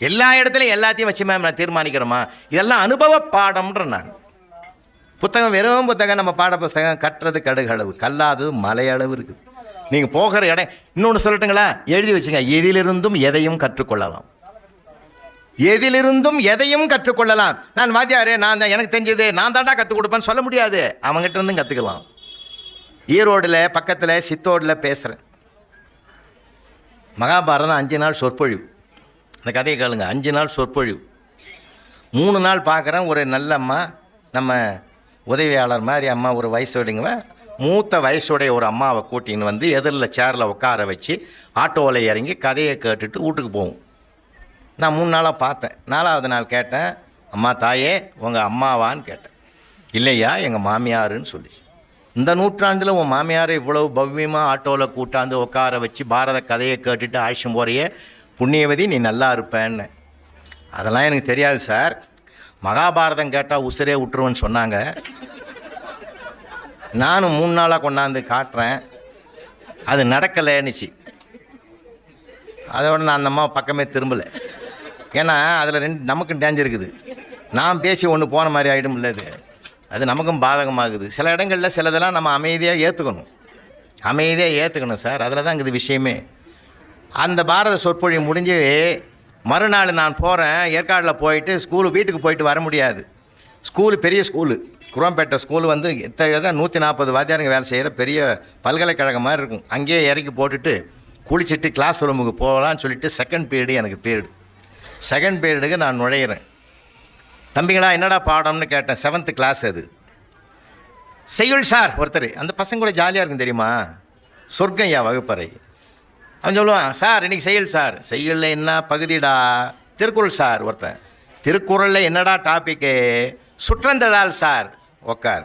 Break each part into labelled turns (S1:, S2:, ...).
S1: எல்லா இடத்துலையும் எல்லாத்தையும் வச்சு மேம் நான் தீர்மானிக்கிறோமா? இதெல்லாம் அனுபவ பாடம்ன்ற நான். புத்தகம் வெறும் புத்தகம், நம்ம பாட புத்தகம் கட்டுறது கடுகளவு, கல்லாதது மலையளவு இருக்குது. நீங்கள் போகிற இடம். இன்னொன்று சொல்லட்டுங்களா, எழுதி வச்சுங்க, எதிலிருந்தும் எதையும் கற்றுக்கொள்ளலாம். எதிலிருந்தும் எதையும் கற்றுக்கொள்ளலாம். நான் வாத்தியாரே, நான் தான், எனக்கு தெரிஞ்சது நான் தாண்டா கற்றுக் கொடுப்பேன்னு சொல்ல முடியாது. அவங்ககிட்ட இருந்தும் கற்றுக்கலாம். ஈரோடில் பக்கத்தில் சித்தோடில் பேசுகிறேன். மகாபாரதம் 5 நாள் சொற்பொழிவு. அந்த கதையை கேளுங்க. 5 நாள் சொற்பொழிவு. 3 நாள் பார்க்குறேன். ஒரு நல்ல அம்மா, நம்ம உதவியாளர் மாதிரி அம்மா, ஒரு வயசோடைங்க, மூத்த வயசுடைய ஒரு அம்மாவை கூட்டின்னு வந்து எதிரில் சேரில் உட்கார வச்சு ஆட்டோவில் இறங்கி கதையை கேட்டுட்டு வீட்டுக்கு போவோம். நான் 3 நாளாக பார்த்தேன். 4ஆவது நாள் கேட்டேன், அம்மா தாயே உங்கள் அம்மாவான்னு கேட்டேன். இல்லையா, எங்கள் மாமியாருன்னு சொல்லி. இந்த நூற்றாண்டில் உன் மாமியாரை இவ்வளவு பவ்யமாக ஆட்டோவில் கூட்டாந்து உட்கார வச்சு பாரத கதையை கேட்டுட்டு ஆயுஷம் போறையே புண்ணியவதி, நீ நல்லா இருப்பேன்னு. அதெல்லாம் எனக்கு தெரியாது சார், மகாபாரதம் கேட்டால் உசுரே விட்டுருவேன்னு சொன்னாங்க. நானும் 3 நாளாக கொண்டாந்து காட்டுறேன், அது நடக்கலைன்னுச்சு. அதோட நான் அந்த அம்மா பக்கமே திரும்பலை. ஏன்னா அதில் 2 நமக்கும் டேஞ்சர் இருக்குது. நான் பேசி ஒன்று போன மாதிரி ஆகிடும் இல்லை, அது நமக்கும் பாதகமாகுது. சில இடங்களில் சிலதெல்லாம் நம்ம அமைதியாக ஏற்றுக்கணும் சார். அதில் தான் இருக்குது விஷயமே. அந்த பாரத சொற்பொழிவு முடிஞ்சு மறுநாள் நான் போகிறேன். ஏற்காடில் போயிட்டு வீட்டுக்கு போயிட்டு வர முடியாது. பெரிய ஸ்கூலு, குரோம்பேட்டை ஸ்கூலு வந்து 140 வாத்தியாருங்க வேலை செய்கிற பெரிய பல்கலைக்கழகம் மாதிரி இருக்கும். அங்கேயே இறக்கி போட்டுட்டு குளிச்சுட்டு கிளாஸ் ரூமுக்கு போகலான்னு சொல்லிட்டு செகண்ட் பீரியடுக்கு நான் நுழையிறேன். தம்பிங்களா என்னடா பாடம்னு கேட்டேன். 7th class. அது செய்யுள் சார். ஒருத்தர், அந்த பசங்க கூட ஜாலியாக இருக்கும் தெரியுமா, சொர்க்கம் ஐயா வகுப்பறை. அவன் சொல்லுவான், சார் இன்றைக்கி செய்யுள் சார். செய்யுளில் என்ன பகுதிடா? திருக்குறள் சார். ஒருத்தன், திருக்குறளில் என்னடா டாப்பிக்கு? சுற்றந்தழால் சார். உக்கார்.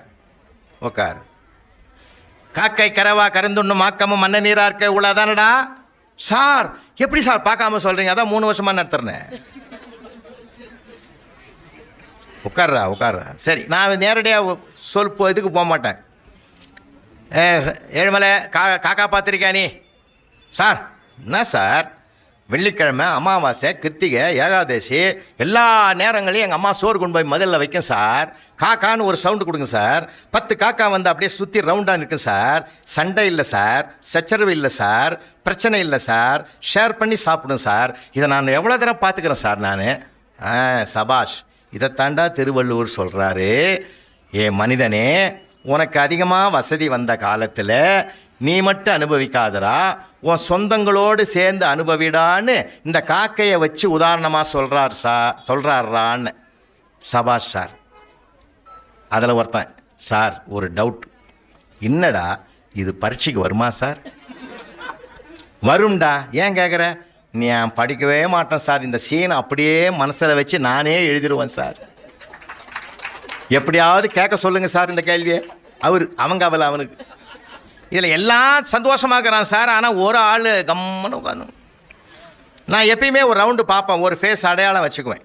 S1: காக்கை கரவா கருந்துண்ணும் மாக்கமும் மண்ண நீரார்க்க உள்ளதானடா சார். எப்படி சார் பார்க்காம சொல்கிறீங்க? அதான் 3 வருஷமாக நடத்துறேன். உட்கார்றா. சரி, நான் நேரடியாக இதுக்கு போக மாட்டேன். ஏழுமலை காக்கா பார்த்துருக்கியா நீ? சார் என்ன சார், வெள்ளிக்கிழமை, அமாவாசை, கிருத்திகை, ஏகாதசி எல்லா நேரங்களையும் எங்கள் அம்மா சோறு கொண்டு போய் முதல்ல வைக்கும் சார். காக்கான்னு ஒரு சவுண்டு கொடுங்க சார். 10 காக்கா வந்து அப்படியே சுற்றி ரவுண்டாக நிற்கும் சார். சண்டை இல்லை சார், சச்சரவு இல்லை சார், பிரச்சனை இல்லை சார், ஷேர் பண்ணி சாப்பிடும் சார். இதை நான் எவ்வளோ தடவை பார்த்துக்கிறேன் சார் நான். சபாஷ், இதைத்தாண்டா திருவள்ளுவர் சொல்கிறாரு. மனிதனே, உனக்கு அதிகமாக வசதி வந்த காலத்தில் நீ மட்டும் அனுபவிக்காதரா, உன் சொந்தங்களோடு சேர்ந்து அனுபவிடான்னு இந்த காக்கையை வச்சு உதாரணமாக சொல்கிறாரான்னு. சபாஷ் சார். அதில் ஒருத்தன், சார் ஒரு டவுட். என்னடா இது, பரீட்சைக்கு வருமா சார்? வரும்டா. ஏன் கேட்குற? நீ படிக்கவே மாட்டேன் சார். இந்த சீனை அப்படியே மனசில் வச்சு நானே எழுதிடுவேன் சார். எப்படியாவது கேட்க சொல்லுங்கள் சார் இந்த கேள்வியை. அவனுக்கு இதில் எல்லாம் சந்தோஷமாக்குறான் சார். ஆனால் ஒரு ஆள் கம்முன்னு உட்காந்து. நான் எப்பயுமே ஒரு ரவுண்டு பார்ப்பேன், ஒரு ஃபேஸ் அடையாளம் வச்சுக்குவேன்.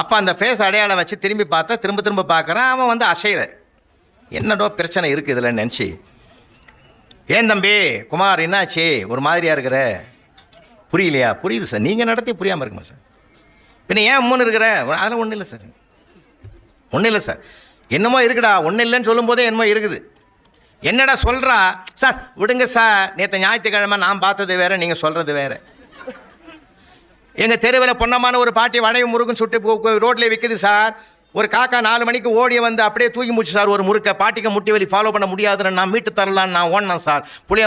S1: அப்போ அந்த ஃபேஸ் அடையாளம் வச்சு திரும்பி பார்த்தா திரும்ப பார்க்குறான். அவன் வந்து அசையலை. என்னடோ பிரச்சனை இருக்குது இதில் நினச்சி. ஏன் தம்பி குமார் என்னாச்சு, ஒரு மாதிரியாக இருக்கிற? புரியலையா? புரியுது சார். நீங்கள் நடத்தி புரியாமல் இருக்குமா சார்? பின்ன ஏன் அம்மன்னு இருக்கிற? அதெல்லாம் ஒன்றும் இல்லை சார். என்னமோ இருக்குடா. ஒன்றும் இல்லைன்னு சொல்லும்போதே என்னமோ இருக்குது. என்னடா சொல்கிறா சார்? விடுங்க சார், நேற்று ஞாயிற்றுக்கிழமை நான் பார்த்தது வேறு, நீங்கள் சொல்கிறது வேறு. எங்கள் தெருவில் பொன்னமான ஒரு பாட்டி வடையும் முருகும் சுட்டு ரோட்லேயே விற்குது சார். ஒரு காக்கா 4 மணிக்கு ஓடிய வந்து அப்படியே தூக்கி முடிச்சு சார் ஒரு முறுக்கை. பாட்டிக்கு முட்டி வலி ஃபாலோ பண்ண முடியாதுன்னு நான் மீட்டு தரலான்னு நான் ஓடினேன் சார். புளிய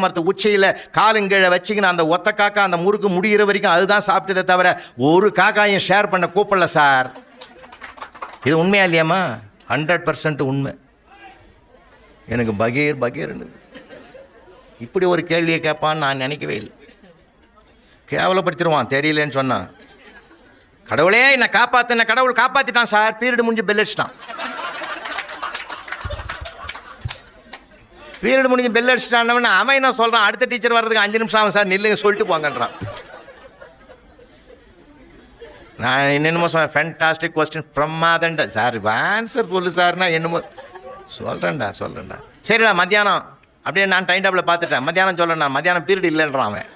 S1: மரத்து உச்சியில் காலுங்கீழே வச்சுக்கின்னு அந்த ஒத்த காக்கா அந்த முறுக்கு முடிகிற வரைக்கும் அதுதான் சாப்பிட்டதே தவிர ஒரு காக்காயும் ஷேர் பண்ண கூப்பிடல சார். இது உண்மையா இல்லையாம்மா? 100% உண்மை. எனக்கு பகீர்னு இப்படி ஒரு கேள்வியை கேட்பான்னு நான் நினைக்கவே இல்லை. கேவலப்படுத்திடுவான் தெரியலேன்னு சொன்னான். கடவுளே என்னை காப்பாற்றின, கடவுள் காப்பாற்றிட்டான் சார். பீரியடு முடிஞ்சு பெல் அடிச்சிட்டான். அவன் என்ன சொல்கிறான், அடுத்த டீச்சர் வர்றதுக்கு 5 நிமிஷம் ஆகும் சார், நில்லுங்க சொல்லிட்டு போங்கன்றான். நான் என்னென்னமோ சொன்னேன், ஃபேண்டாஸ்டிக் கொஸ்டின், பிரமாதண்டா சார், ஆன்சர் சொல்லு சார். நான் என்னமோ சொல்கிறேன்டா. சரிடா, மத்தியானம் அப்படியே நான் டைம் டேபிளில் பார்த்துட்டேன். மத்தியானம் சொல்கிறேன், நான் மத்தியானம் பீரியட் இல்லைன்றான் அவன்.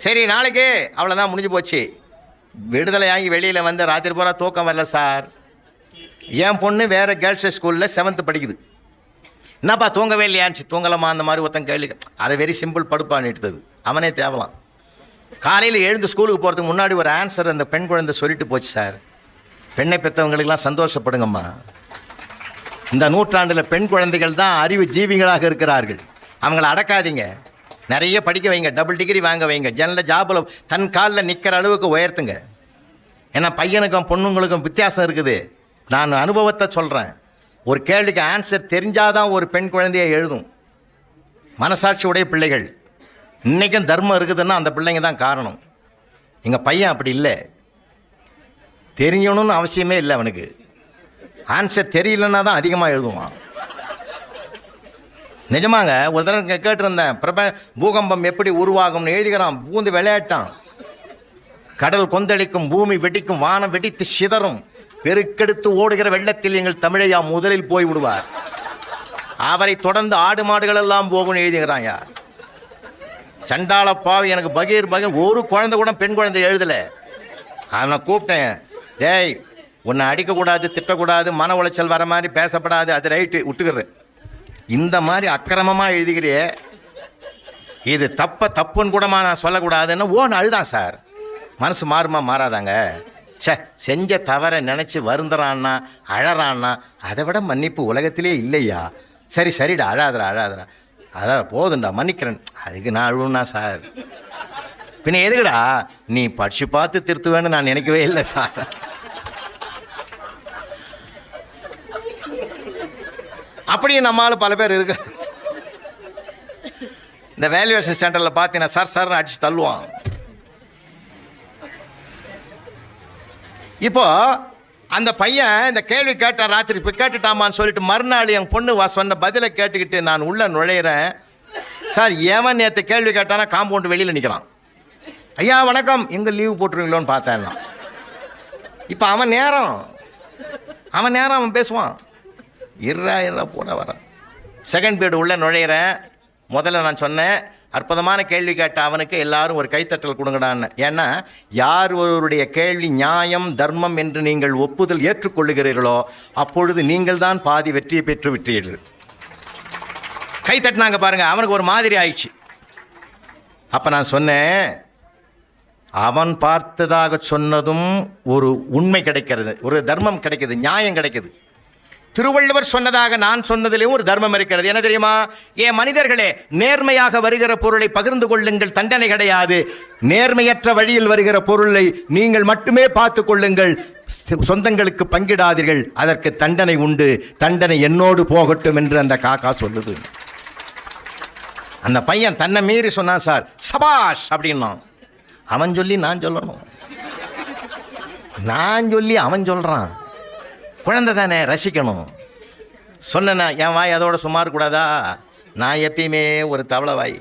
S1: சரி நாளைக்கு அவ்வளோதான், முடிஞ்சு போச்சு. விடுதலையாகி வெளியில் வந்து ராத்திரி பூரா தூக்கம் வரல சார். என் பொண்ணு வேறு கேர்ள்ஸ் ஸ்கூலில் 7th படிக்குது. என்னப்பா தூங்கவே இல்லையான்னு, தூங்கலாமா அந்த மாதிரி ஒருத்தன் கேள்வி. அதை வெரி சிம்பிள், படுப்பான்னு எடுத்தது அவனே தேவலாம். காலையில் எழுந்து ஸ்கூலுக்கு போகிறதுக்கு முன்னாடி ஒரு ஆன்சர் அந்த பெண் குழந்தை சொல்லிட்டு போச்சு சார். பெண்ணை பெற்றவங்களுக்கெல்லாம் சந்தோஷப்படுங்கம்மா. இந்த நூற்றாண்டில் பெண் குழந்தைகள் தான் அறிவு ஜீவிகளாக இருக்கிறார்கள். அவங்கள அடக்காதீங்க, நிறைய படிக்க வைங்க, டபுள் டிகிரி வாங்க வைங்க, ஜாபில் தன் காலில் நிற்கிற அளவுக்கு உயர்த்துங்க. ஏன்னா பையனுக்கும் பொண்ணுங்களுக்கும் வித்தியாசம் இருக்குது. நான் அனுபவத்தை சொல்கிறேன். ஒரு கேள்விக்கு ஆன்சர் தெரிஞ்சாதான் ஒரு பெண் குழந்தையை எழுதும். மனசாட்சி உடைய பிள்ளைகள். இன்றைக்கும் தர்மம் இருக்குதுன்னா அந்த பிள்ளைங்க தான் காரணம். எங்கள் பையன் அப்படி இல்லை, தெரியணும்னு அவசியமே இல்லை அவனுக்கு. ஆன்சர் தெரியலன்னா தான் அதிகமாக எழுதுவான். நிஜமாங்க, ஒரு தடவை கேட்டிருந்தேன், பூகம்பம் எப்படி உருவாகும்னு எழுதுகிறான். பூந்து விளையாட்டான். கடல் கொந்தளிக்கும், பூமி வெடிக்கும், வானம் வெடித்து சிதறும், பெருக்கெடுத்து ஓடுகிற வெள்ளத்தில் எங்கள் தமிழையா முதலில் போய் விடுவார். அவரை தொடர்ந்து ஆடு மாடுகள் எல்லாம் போகும்னு எழுதுகிறான். யார் சண்டாள பாவி, எனக்கு பகீர் ஒரு குழந்தை கூட பெண் குழந்தை எழுதலை. அவனை கூப்பிட்டேன், டேய் உன்னை அடிக்கக்கூடாது, திட்டக்கூடாது, மன உளைச்சல் வர மாதிரி பேசப்படாது, அது ரைட்டு விட்டுக்கிறேன். இந்த மாதிரி அக்கிரமமாக எழுதுகிறியே, இது தப்புன்னு கூடமா நான் சொல்லக்கூடாதுன்னு ஓன்னு அழுதான் சார். மனசு மாறுமா மாறாதாங்க? செஞ்ச தவறை நினச்சி வருந்துறான்னா அழறான்னா அதை விட மன்னிப்பு உலகத்திலே இல்லையா? சரிடா அழாதரா அதான் போதுண்டா மன்னிக்கிறேன். அதுக்கு நான் அழுவுனா சார்? பின்ன எதுக்குடா நீ படிச்சு பார்த்து திருத்துவேன்னு நான் நினைக்கவே இல்லை சார். அப்படியும் நம்மளால பல பேர் இருக்கு. இந்த வேல்யூவேஷன் சென்டரில் பார்த்தீங்கன்னா சார்னு அடிச்சு தள்ளுவான். இப்போ அந்த பையன் இந்த கேள்வி கேட்டான், ராத்திரி இப்போ கேட்டுட்டாமான்னு சொல்லிட்டு மறுநாள் என் பொண்ணு சொன்ன பதிலை கேட்டுக்கிட்டு நான் உள்ளே நுழையிறேன். சார் எவன் நேற்று கேள்வி கேட்டானா காம்பவுண்டு வெளியில் நிற்கிறான். ஐயா வணக்கம், எங்கே லீவு போட்டுருவீங்களோன்னு பார்த்தேன். இப்போ அவன் நேரம் அவன் பேசுவான். இருறா போட வரான். செகண்ட் பீரியட் உள்ளே நுழையிறேன். முதல்ல நான் சொன்னேன், அற்புதமான கேள்வி கேட்ட அவனுக்கு எல்லாரும் ஒரு கைத்தட்டல் கொடுங்கடான்னு. ஏன்னா யார் ஒருவருடைய கேள்வி நியாயம் தர்மம் என்று நீங்கள் ஒப்புதல் ஏற்றுக்கொள்ளுகிறீர்களோ அப்பொழுது நீங்கள் தான் பாதி வெற்றியை பெற்று விட்டீர்கள். கைத்தட்டினாங்க பாருங்க, அவனுக்கு ஒரு மாதிரி ஆயிடுச்சு. அப்போ நான் சொன்னேன், அவன் பார்த்ததாக சொன்னதும் ஒரு உண்மை கிடைக்கிறது, ஒரு தர்மம் கிடைக்குது, நியாயம் கிடைக்குது. திருவள்ளுவர் சொன்னதாக நான் சொன்னதிலேயும் ஒரு தர்மம் இருக்கிறது. என்ன தெரியுமா? ஏன் மனிதர்களே, நேர்மையாக வருகிற பொருளை பகிர்ந்து கொள்ளுங்கள், தண்டனை கிடையாது. நேர்மையற்ற வழியில் வருகிற பொருளை நீங்கள் மட்டுமே பார்த்து கொள்ளுங்கள், சொந்தங்களுக்கு பங்கிடாதீர்கள், அதற்கு தண்டனை உண்டு, தண்டனை என்னோடு போகட்டும் என்று அந்த காக்கா சொல்லுது. அந்த பையன் தன்னை மீறி சொன்னான் சார், சபாஷ் அப்படின்னா. அவன் சொல்லி நான் சொல்லணும், நான் சொல்லி அவன் சொல்கிறான். குழந்தை தானே, ரசிக்கணும். சொன்னா என் வாய் அதோட சும்மா இருக்கக்கூடாதா? நான் எப்பயுமே ஒரு தவளை வாய்.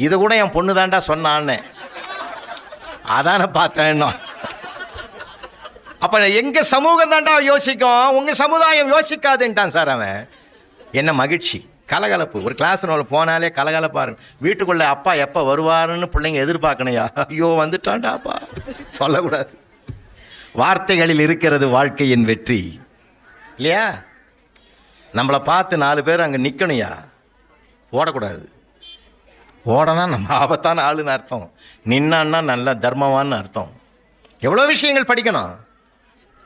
S1: இது கூட என் பொண்ணு தாண்டா சொன்னான்னு அதான பார்த்தேன். அப்போ எங்கள் சமூகம் தாண்டா யோசிக்கும், உங்கள் சமுதாயம் யோசிக்காதுன்ட்டான் சார் அவன். என்ன மகிழ்ச்சி, கலகலப்பு. ஒரு கிளாஸ் போனாலே கலகலப்பாரு. வீட்டுக்குள்ளே அப்பா எப்போ வருவாருன்னு பிள்ளைங்க எதிர்பார்க்கணையா? ஐயோ வந்துட்டான்டா அப்பா சொல்லக்கூடாது. வார்த்தைகளில் இருக்கிறது வாழ்க்கையின் வெற்றி இல்லையா? நம்மளை பார்த்து 4 பேர் அங்கே நிற்கணுயா, ஓடக்கூடாது. ஓடனா நம்ம ஆபத்தான ஆளுன்னு அர்த்தம், நின்னான்னா நல்ல தர்மவான்னு அர்த்தம். எவ்வளோ விஷயங்கள் படிக்கணும்,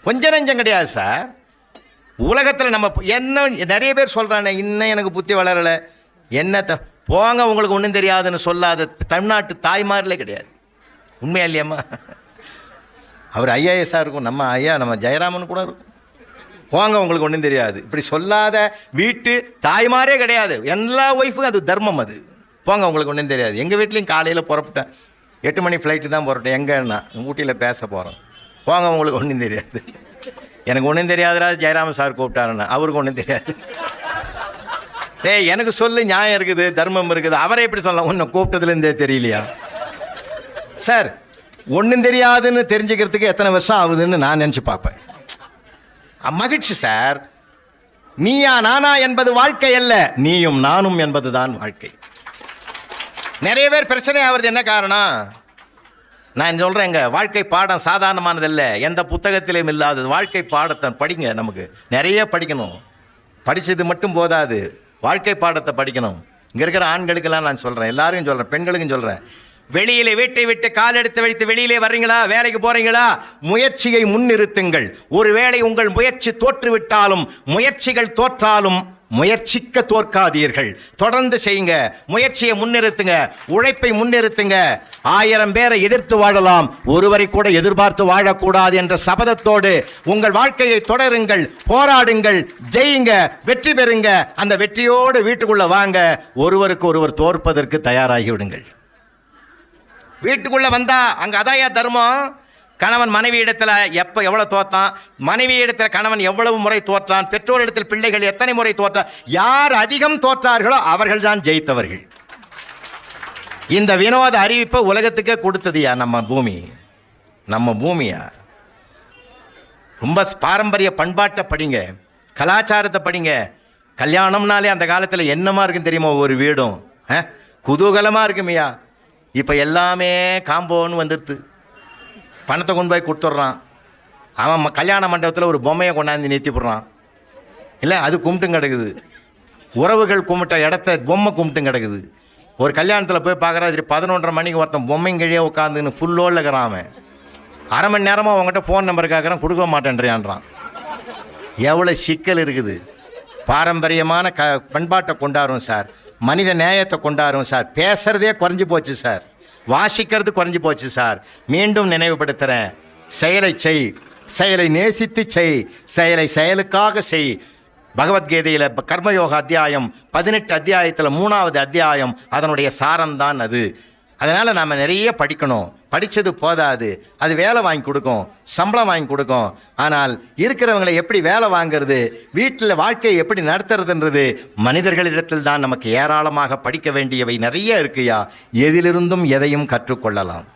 S1: கொஞ்சம் நெஞ்சம் கிடையாது சார். உலகத்தில் நம்ம என்ன நிறைய பேர் சொல்கிறானே, இன்னும் எனக்கு புத்தி வளரலை, என்ன போங்க உங்களுக்கு ஒன்றும் தெரியாதுன்னு சொல்லாத தமிழ்நாட்டு தாய்மார்களே கிடையாது. உண்மையா இல்லையாம்மா? அவர் ஐஏஎஸ்ஸாக இருக்கும், நம்ம ஐயா நம்ம ஜெயராமன் கூட இருக்கும். போங்க உங்களுக்கு ஒன்றும் தெரியாது இப்படி சொல்லாத வீட்டு தாய்மாரே கிடையாது. எல்லா ஒய்ஃபுக்கும் அது தர்மம். அது போங்க உங்களுக்கு ஒன்றும் தெரியாது. எங்கள் வீட்லேயும் காலையில் புறப்பட்டேன், 8 மணி ஃப்ளைட்டு தான் புறப்பட்டேன். எங்கன்னா ஊட்டியில் பேச போகிறோம். போங்க உங்களுக்கு ஒன்றும் தெரியாது. எனக்கு ஒன்றும் தெரியாதுடா ஜெயராமன் சார் கூப்பிட்டாருன்னா, அவருக்கு ஒன்றும் தெரியாது. எனக்கு சொல்லு, நியாயம் இருக்குது, தர்மம் இருக்குது. அவரே எப்படி சொல்லலாம், ஒன்று கூப்பிட்டதுலேருந்தே தெரியலையா சார்? ஒன்றும் தெரியாதுன்னு தெரிஞ்சுக்கிறதுக்கு எத்தனை வருஷம் ஆகுதுன்னு நான் நினச்சி பார்ப்பேன். மகிழ்ச்சி சார். நீயா நானா என்பது வாழ்க்கை அல்ல, நீயும் நானும் என்பதுதான் வாழ்க்கை. நிறைய பேர் பிரச்சனை ஆகிறது என்ன காரணம்? நான் சொல்கிறேங்க, வாழ்க்கை பாடம் சாதாரணமானதில்லை, எந்த புத்தகத்திலையும் இல்லாதது. வாழ்க்கை பாடத்தை படிங்க. நமக்கு நிறைய படிக்கணும். படித்தது மட்டும் போதாது, வாழ்க்கை பாடத்தை படிக்கணும். இங்கே இருக்கிற ஆண்களுக்கெல்லாம் நான் சொல்கிறேன், எல்லாரையும் சொல்கிறேன், பெண்களுக்கும் சொல்கிறேன். வெளியிலே வீட்டை விட்டு கால் எடுத்து வைத்து வெளியிலே வர்றீங்களா, வேலைக்கு போகிறீங்களா, முயற்சியை முன்னிறுத்துங்கள். ஒருவேளை உங்கள் முயற்சி தோற்றுவிட்டாலும், முயற்சிகள் தோற்றாலும் முயற்சிக்க தோற்காதீர்கள். தொடர்ந்து செய்யுங்க, முயற்சியை முன்னிறுத்துங்க, உழைப்பை முன்னிறுத்துங்க. 1000 பேரை எதிர்த்து வாழலாம், ஒருவரை கூட எதிர்பார்த்து வாழக்கூடாது என்ற சபதத்தோடு உங்கள் வாழ்க்கையை தொடருங்கள், போராடுங்கள், ஜெயிங்க, வெற்றி பெறுங்க. அந்த வெற்றியோடு வீட்டுக்குள்ள வாங்க. ஒருவருக்கு ஒருவர் தோற்பதற்கு தயாராகி விடுங்கள். வீட்டுக்குள்ள வந்தா அங்க அதாயா தர்மம். கணவன் மனைவி இடத்துல எவ்வளவு தோற்றான், மனைவி இடத்துல கணவன் எவ்வளவு முறை தோற்றான், பெற்றோரிடத்தில் பிள்ளைகள் எத்தனை முறை தோற்றான், யார் அதிகம் தோற்றார்களோ அவர்கள் தான் ஜெயித்தவர்கள். இந்த வினோத அறிவிப்பை உலகத்துக்கே கொடுத்ததுயா நம்ம பூமி. நம்ம பூமியா. ரொம்ப பாரம்பரிய பண்பாட்டை படிங்க, கலாச்சாரத்தை படிங்க. கல்யாணம்னாலே அந்த காலத்தில் என்னமா இருக்குன்னு தெரியுமா? ஒரு வீடும் குதூகலமாக இருக்குமையா. இப்போ எல்லாமே காம்போன்னு வந்துடுது. பணத்தை கொண்டு போய் கொடுத்துட்றான். அவன் கல்யாண மண்டபத்தில் ஒரு பொம்மையை கொண்டாந்து நிறுத்தி போடுறான். இல்லை, அது கும்பிட்டும் கிடக்குது. உறவுகள் கும்பிட்ட இடத்த பொம்மை கும்பிட்டும் கிடக்குது. ஒரு கல்யாணத்தில் போய் பார்க்குறா, 11:30 மணிக்கு ஒருத்தன் பொம்மைங்க கீழே உட்காந்துன்னு ஃபுல்லோடு இருக்கிறான். அவன் அரை மணி நேரமாக அவங்ககிட்ட ஃபோன் நம்பர் கேட்குறான், கொடுக்க மாட்டேன்றான். எவ்வளோ சிக்கல் இருக்குது. பாரம்பரியமான பண்பாட்டை கொண்டாடுறோம் சார், மனித நேயத்தை கொண்டாடுறோம் சார். பேசுகிறதே குறைஞ்சி போச்சு சார், வாசிக்கிறது குறைஞ்சி போச்சு சார். மீண்டும் நினைவுபடுத்துகிறேன், செயலை செய், செயலை நேசித்து செய், செயலை செயலுக்காக செய். பகவத்கீதையில் கர்மயோக அத்தியாயம் 18 அத்தியாயத்தில் 3வது அத்தியாயம் அதனுடைய சாரம்தான் அது. அதனால் நாம் நிறைய படிக்கணும். படித்தது போதாது, அது வேலை வாங்கி கொடுக்கும், சம்பளம் வாங்கி கொடுக்கும். ஆனால் இருக்கிறவங்களை எப்படி வேலை வாங்கிறது, வீட்டில் வாழ்க்கையை எப்படி நடத்துறதுன்றது மனிதர்களிடத்தில் தான் நமக்கு ஏராளமாக படிக்க வேண்டியவை நிறைய இருக்குயா. எதிலிருந்தும் எதையும் கற்றுக்கொள்ளலாம்.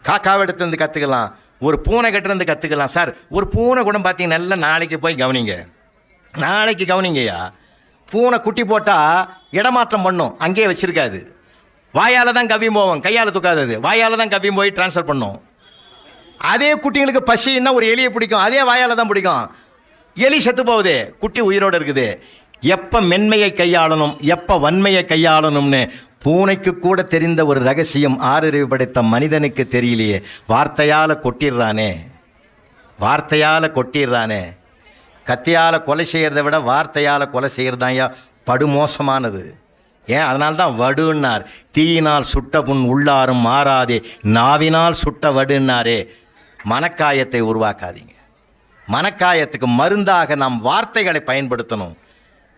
S1: காக்காவிடத்துலேருந்து கற்றுக்கலாம், ஒரு பூனை கிட்டேருந்து கற்றுக்கலாம் சார். ஒரு பூனை கூட பார்த்தீங்கன்னா நல்லா நாளைக்கு போய் கவனிங்க, நாளைக்கு கவனிங்கய்யா. பூனை குட்டி போட்டால் இடமாற்றம் பண்ணும், அங்கேயே வச்சுருக்காது. வாயால் தான் கவ்வியும் போவோம், கையால் தூக்காதது. வாயால் தான் கவ்வியும் போய் ட்ரான்ஸ்ஃபர் பண்ணும். அதே குட்டிங்களுக்கு பசின்னா ஒரு எலியை பிடிக்கும், அதே வாயால் தான் பிடிக்கும். எலி செத்து போகுது, குட்டி உயிரோடு இருக்குது. எப்போ மென்மையை கையாளணும், எப்போ வன்மையை கையாளணும்னு பூனைக்கு கூட தெரிந்த ஒரு ரகசியம் ஆறறிவு படைத்த மனிதனுக்கு தெரியலையே. வார்த்தையால் கொட்டிடுறானே, வார்த்தையால் கொட்டிடுறானே. கத்தியால் கொலை செய்கிறத விட வார்த்தையால் கொலை செய்கிறது தான் படுமோசமானது. ஏன்? அதனால்தான் வடுன்னார். தீயினால் சுட்ட புண் உள்ளாரும் மாறாதே, நாவினால் சுட்ட வடுன்னாரே. மனக்காயத்தை உருவாக்காதீங்க. மனக்காயத்துக்கு மருந்தாக நாம் வார்த்தைகளை பயன்படுத்தணும்.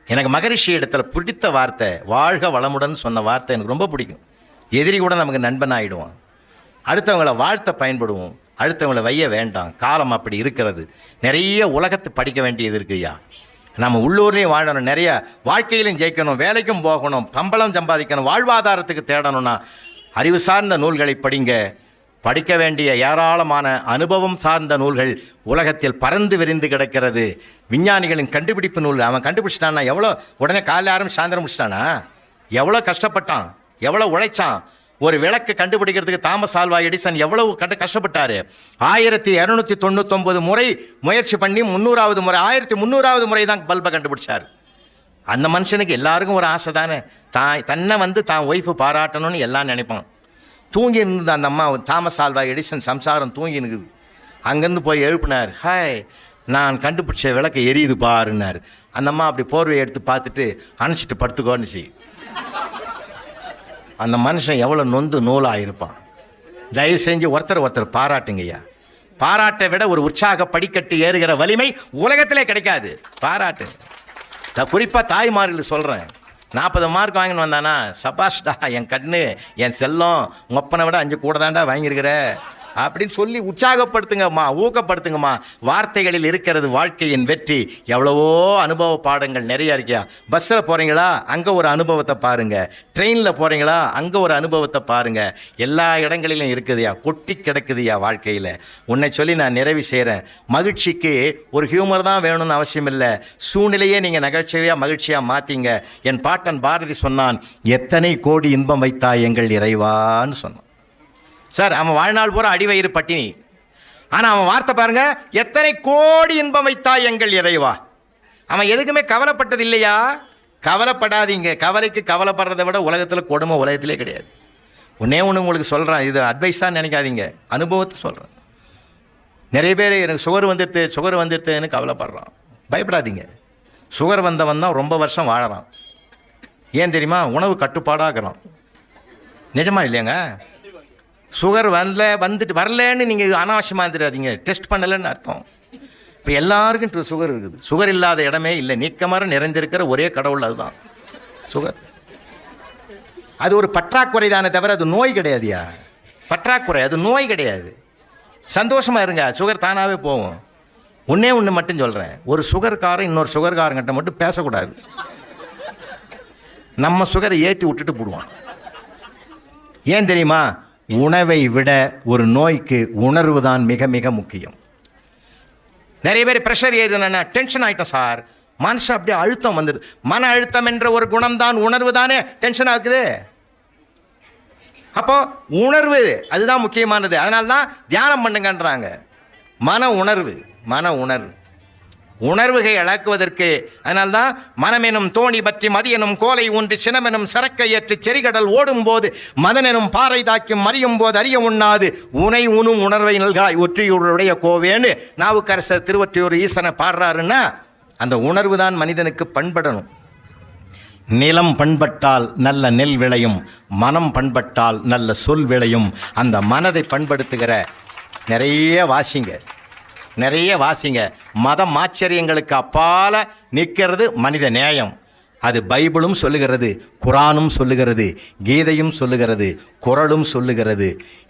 S1: எனக்கு மகரிஷி இடத்துல பிடித்த வார்த்தை வாழ்க வளமுடன் சொன்ன வார்த்தை எனக்கு ரொம்ப பிடிக்கும். எதிரி கூட நமக்கு நண்பன் ஆகிடுவான். அடுத்தவங்களை வாழ்த்த பயன்படுவோம், அடுத்தவங்களை வைய வேண்டாம். காலம் அப்படி இருக்கிறது. நிறைய உலகத்தை படிக்க வேண்டியது இருக்குய்யா. நம்ம உள்ளூர்லேயும் வாழணும், நிறைய வாழ்க்கையிலும் ஜெயிக்கணும், வேலைக்கும் போகணும், சம்பளம் சம்பாதிக்கணும், வாழ்வாதாரத்துக்கு தேடணும்னா அறிவு சார்ந்த நூல்களை படிங்க. படிக்க வேண்டிய ஏராளமான அனுபவம் சார்ந்த நூல்கள் உலகத்தில் பறந்து விரிந்து கிடக்கிறது. விஞ்ஞானிகளின் கண்டுபிடிப்பு நூல். அவன் கண்டுபிடிச்சிட்டானா எவ்வளோ, உடனே காலையில் ஆரம்பிச்சு சாயந்தரம் முடிச்சிட்டானா? எவ்வளோ கஷ்டப்பட்டான், எவ்வளோ உழைச்சான். ஒரு விளக்கு கண்டுபிடிக்கிறதுக்கு தாமஸ் ஆல்வா எடிசன் எவ்வளவு கஷ்டப்பட்டார். 1299 முறை முயற்சி பண்ணி 300வது முறை 1300வது முறை தான் பல்பை கண்டுபிடிச்சார். அந்த மனுஷனுக்கு எல்லாருக்கும் ஒரு ஆசை தானே, தன்னை தான் ஒய்ஃபு பாராட்டணும்னு எல்லாம் நினைப்பான். தூங்கி இருந்த அந்த அம்மா தாமஸ் ஆல்வா எடிசன் சம்சாரம் தூங்கி இருக்குது. அங்கேருந்து போய் எழுப்பினார். ஹாய், நான் கண்டுபிடிச்ச விளக்கு எரியுது பாருன்னார். அந்த அம்மா அப்படி போர்வையை எடுத்து பார்த்துட்டு அணைச்சிட்டு படுத்துக்கோன்னுச்சு. அந்த மனுஷன் எவ்வளோ நொந்து நூலாக இருப்பான். தயவு செஞ்சு ஒருத்தர் பாராட்டுங்கய்யா. பாராட்டை விட ஒரு உற்சாக படிக்கட்டு ஏறுகிற வலிமை உலகத்திலே கிடைக்காது. பாராட்டு. குறிப்பாக தாய்மார்கள் சொல்கிறேன். 40 மார்க் வாங்கின்னு வந்தானா, சபாஷ்டா என் கண்ணு, என் செல்லம், உங்கள் அப்பனை விட 5 கூட தாண்டா வாங்கியிருக்கிற அப்படின்னு சொல்லி உற்சாகப்படுத்துங்கம்மா, ஊக்கப்படுத்துங்கம்மா. வார்த்தைகளில் இருக்கிறது வாழ்க்கையின் வெற்றி. எவ்வளவோ அனுபவ பாடங்கள் நிறைய இருக்கியா. பஸ்ஸில் போகிறீங்களா, அங்கே ஒரு அனுபவத்தை பாருங்கள். ட்ரெயினில் போகிறீங்களா, அங்கே ஒரு அனுபவத்தை பாருங்கள். எல்லா இடங்களிலும் இருக்குதுயா, கொட்டி கிடக்குதுயா வாழ்க்கையில். உன்னை சொல்லி நான் நிறைவு செய்கிறேன். மகிழ்ச்சிக்கு ஒரு ஹியூமர் தான் வேணும்னு அவசியம் இல்லை. சூழ்நிலையே நீங்கள் நகைச்சுவையாக மகிழ்ச்சியாக மாற்றிங்க. என் பாட்டன் பாரதி சொன்னான், எத்தனை கோடி இன்பம் வைத்தாய் எங்கள் இறைவான்னு சொன்னான். சார், அவன் வாழ்நாள் பூரா அடிவயிறு பட்டினி. ஆனால் அவன் வார்த்தை பாருங்க, எத்தனை கோடி இன்பம் வைத்தாய் எங்கள் இறைவா. அவன் எதுக்குமே கவலைப்பட்டது இல்லையா. கவலைப்படாதீங்க. கவலைக்கு கவலைப்படுறதை விட உலகத்தில் கொடுமை உலகத்திலே கிடையாது. ஒன்றே ஒன்று உங்களுக்கு சொல்கிறேன், இது அட்வைஸாக நினைக்காதீங்க, அனுபவத்தை சொல்கிறேன். நிறைய பேர் எனக்கு சுகர் வந்துடுத்துன்னு கவலைப்படுறான். பயப்படாதீங்க. சுகர் வந்தவன் தான் ரொம்ப வருஷம் வாழறான். ஏன் தெரியுமா? உணவு கட்டுப்பாடாகிறான். நிஜமா இல்லையாங்க? சுகர் வரலன்னு நீங்கள் அனாவசியமாக இருந்துடாதீங்க. டெஸ்ட் பண்ணலைன்னு அர்த்தம். இப்போ எல்லாருக்கும் சுகர் இருக்குது. சுகர் இல்லாத இடமே இல்லை. நீக்கமர நிறைந்திருக்கிற ஒரே கடவுள் அதுதான் சுகர். அது ஒரு பற்றாக்குறை தானே தவிர அது நோய் கிடையாதுயா. பற்றாக்குறை, அது நோய் கிடையாது. சந்தோஷமாக இருங்க, சுகர் தானாகவே போகும். ஒன்றே ஒன்று மட்டும் சொல்கிறேன், ஒரு சுகர்காரன் இன்னொரு சுகர்காரங்கிட்ட மட்டும் பேசக்கூடாது. நம்ம சுகரை ஏற்றி விட்டுட்டு போடுவான். ஏன் தெரியுமா? உணவை விட ஒரு நோய்க்கு உணர்வு தான் மிக மிக முக்கியம். நிறைய பேர் ப்ரெஷர் ஏறுதுன்னா டென்ஷன் ஆகிட்டோம் சார். மனசு அப்படியே அழுத்தம் வந்துடுது. மன அழுத்தம் என்ற ஒரு குணம் தான் உணர்வு தானே டென்ஷன் ஆகுது. அப்போ உணர்வு அதுதான் முக்கியமானது. அதனால தான் தியானம் பண்ணுங்கன்றாங்க. மன உணர்வு உணர்வுகளை இழக்குவதற்கு. அதனால்தான் மனமெனும் தோணி பற்றி மதியெனும் கோலை ஊன்றி சினமெனும் சரக்கை ஏற்றி செறிகடல் ஓடும்போது மதனெனும் பாறை தாக்கி மறியும் போது அறிய உண்ணாது உனை உணும் உணர்வை நல்காய் ஒற்றியுடைய கோவேன்னு நாவுக்கரசர் திருவொற்றியூர் ஈசனை பாடுறாருன்னா அந்த உணர்வு தான் மனிதனுக்கு பண்படணும். நிலம் பண்பட்டால் நல்ல நெல் விளையும், மனம் பண்பட்டால் நல்ல சொல் விளையும். அந்த மனதை பண்படுத்துகிற நிறைய வாசிங்க. மதம் ஆச்சரியங்களுக்கு அப்பால நிற்கிறது மனித நேயம். அது பைபிளும் சொல்லுகிறது, குரானும் சொல்லுகிறது, கீதையும் சொல்லுகிறது, குறளும் சொல்லுகிறது.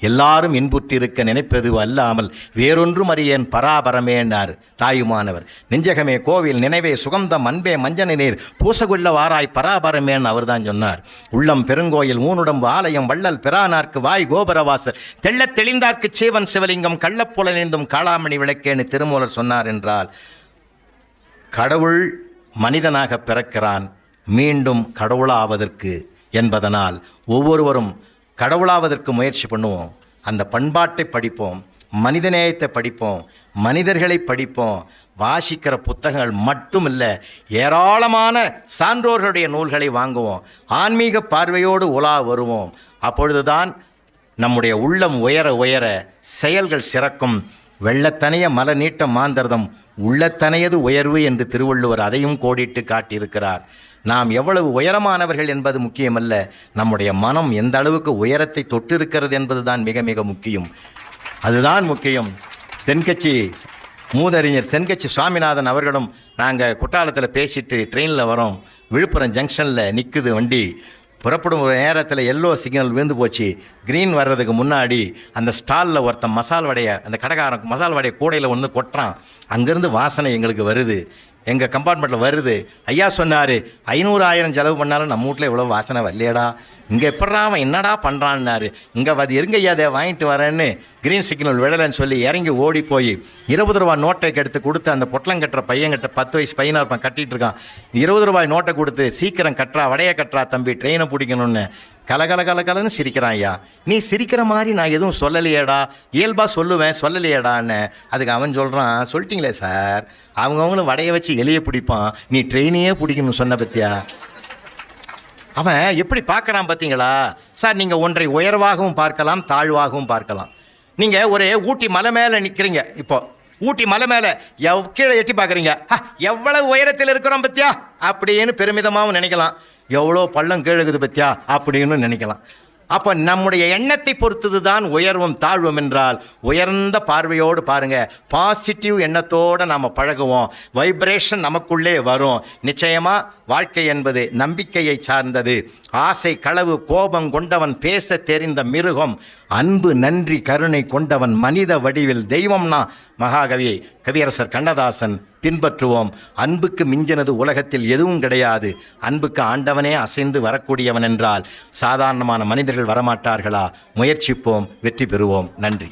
S1: எல்லாரும் இன்புற்றிருக்க நினைப்பது அல்லாமல் வேறொன்றும் அறியேன் பராபரமேனார் தாயுமானவர். நெஞ்சகமே கோவில், நினைவே சுகந்தம், அன்பே மஞ்சன நீர், பூசகுள்ள வாராய் பராபரமேன் அவர் தான் சொன்னார். உள்ளம் பெருங்கோயில், ஊனுடம்பு ஆலயம், வள்ளல் பிரானார்க்கு வாய் கோபுரவாசர், தெள்ளத் தெளிந்தார்க்கு சீவன் சிவலிங்கம், கள்ளப்புலனிந்தும் காளாமணி விளக்கேன்னு திருமூலர் சொன்னார். என்றால் கடவுள் மனிதனாக பிறக்கிறான் மீண்டும் கடவுளாவதற்கு என்பதனால் ஒவ்வொருவரும் கடவுளாவதற்கு முயற்சி பண்ணுவோம். அந்த பண்பாட்டை படிப்போம், மனிதநேயத்தை படிப்போம், மனிதர்களை படிப்போம். வாசிக்கிற புத்தகங்கள் மட்டும் இல்லை, ஏராளமான சான்றோர்களுடைய நூல்களை வாங்குவோம். ஆன்மீக பார்வையோடு உலா வருவோம். அப்பொழுதுதான் நம்முடைய உள்ளம் உயர உயர செயல்கள் சிறக்கும். வெள்ளத்தனைய மல நீட்ட மாந்தர்தம் உள்ளத்தனையது உயர்வு என்று திருவள்ளுவர் அதையும் கோடிட்டு காட்டியிருக்கிறார். நாம் எவ்வளவு உயரமானவர்கள் என்பது முக்கியமல்ல, நம்முடைய மனம் எந்த அளவுக்கு உயரத்தை தொட்டிருக்கிறது என்பது தான் மிக மிக முக்கியம். அதுதான் முக்கியம். தென்கட்சி மூதறிஞர் தென்கட்சி சுவாமிநாதன் அவர்களும் நாங்கள் குற்றாலத்தில் பேசிட்டு ட்ரெயினில் வரோம். விழுப்புரம் ஜங்ஷனில் நிற்குது வண்டி. புறப்படும் ஒரு நேரத்தில் எல்லோ சிக்னல் விழுந்து போச்சு. க்ரீன் வர்றதுக்கு முன்னாடி அந்த ஸ்டாலில் ஒருத்தன் மசால் வடையை, அந்த கடைக்காரன் மசால் வடையை கூடையில் ஒன்று கொட்டுறான். அங்கேருந்து வாசனை எங்களுக்கு வருது, எங்கள் கம்பார்ட்மெண்ட்டில் வருது. ஐயா சொன்னார், 500,000 செலவு பண்ணாலும் நம்ம வீட்டில் இவ்வளோ வாசனை வரலையடா, இங்கே எப்படா அவன் என்னடா பண்ணுறான்னாரு. இங்கே அது இருங்க ஐயா, அதை வாங்கிட்டு வரேன்னு க்ரீன் சிக்னல் விடலைன்னு சொல்லி இறங்கி ஓடி போய் 20 ரூபா நோட்டை எடுத்து கொடுத்து அந்த பொட்டலம் கட்டுற பையன்கிட்ட 10 வயசு பையனாக இருப்பான், கட்டிகிட்டு இருக்கான். 20 ரூபாய் நோட்டை கொடுத்து சீக்கிரம் கட்டுறா, வடையை கட்டுறா தம்பி, ட்ரெயினை பிடிக்கணும்னு கலகலன்னு சிரிக்கிறான். ஐயா நீ சிரிக்கிற மாதிரி நான் எதுவும் சொல்லலையேடா, இயல்பாக சொல்லுவேன் சொல்லலையேடான்னு. அதுக்கு அவன் சொல்கிறான், சொல்லிட்டீங்களே சார், அவங்கவுங்களும் வடையை வச்சு எலியை பிடிப்பான், நீ ட்ரெயினையே பிடிக்கணும்னு சொன்ன பற்றியா. அவன் எப்படி பார்க்குறான் பார்த்தீங்களா சார். நீங்கள் ஒன்றை உயர்வாகவும் பார்க்கலாம், தாழ்வாகவும் பார்க்கலாம். நீங்கள் ஒரு ஊட்டி மலை மேலே நிற்கிறீங்க. இப்போ ஊட்டி மலை மேலே கீழே எட்டி பார்க்குறீங்க, எவ்வளவு உயரத்தில் இருக்கிறோம் பத்தியா அப்படின்னு பெருமிதமாகவும் நினைக்கலாம். எவ்வளோ பள்ளம் கீழே இருக்குது பத்தியா அப்படின்னு நினைக்கலாம். அப்போ நம்முடைய எண்ணத்தை பொறுத்தது தான் உயர்வும் தாழ்வும் என்றால், உயர்ந்த பார்வையோடு பாருங்க, பாசிட்டிவ் எண்ணத்தோடு நாம் பழகுவோம், வைப்ரேஷன் நமக்குள்ளே வரும். நிச்சயமாக வாழ்க்கை என்பது நம்பிக்கையை சார்ந்தது. ஆசை, களவு, கோபம் கொண்டவன் பேச தெரிந்த மிருகம், அன்பு, நன்றி, கருணை கொண்டவன் மனித வடிவில் தெய்வம்னா மகாகவி கவியரசர் கண்ணதாசன். பின்பற்றுவோம். அன்புக்கு மிஞ்சினது உலகத்தில் எதுவும் கிடையாது. அன்புக்கு ஆண்டவனே அசைந்து வரக்கூடியவன் என்றால் சாதாரணமான மனிதர்கள் வரமாட்டார்களா? முயற்சிப்போம், வெற்றி பெறுவோம். நன்றி.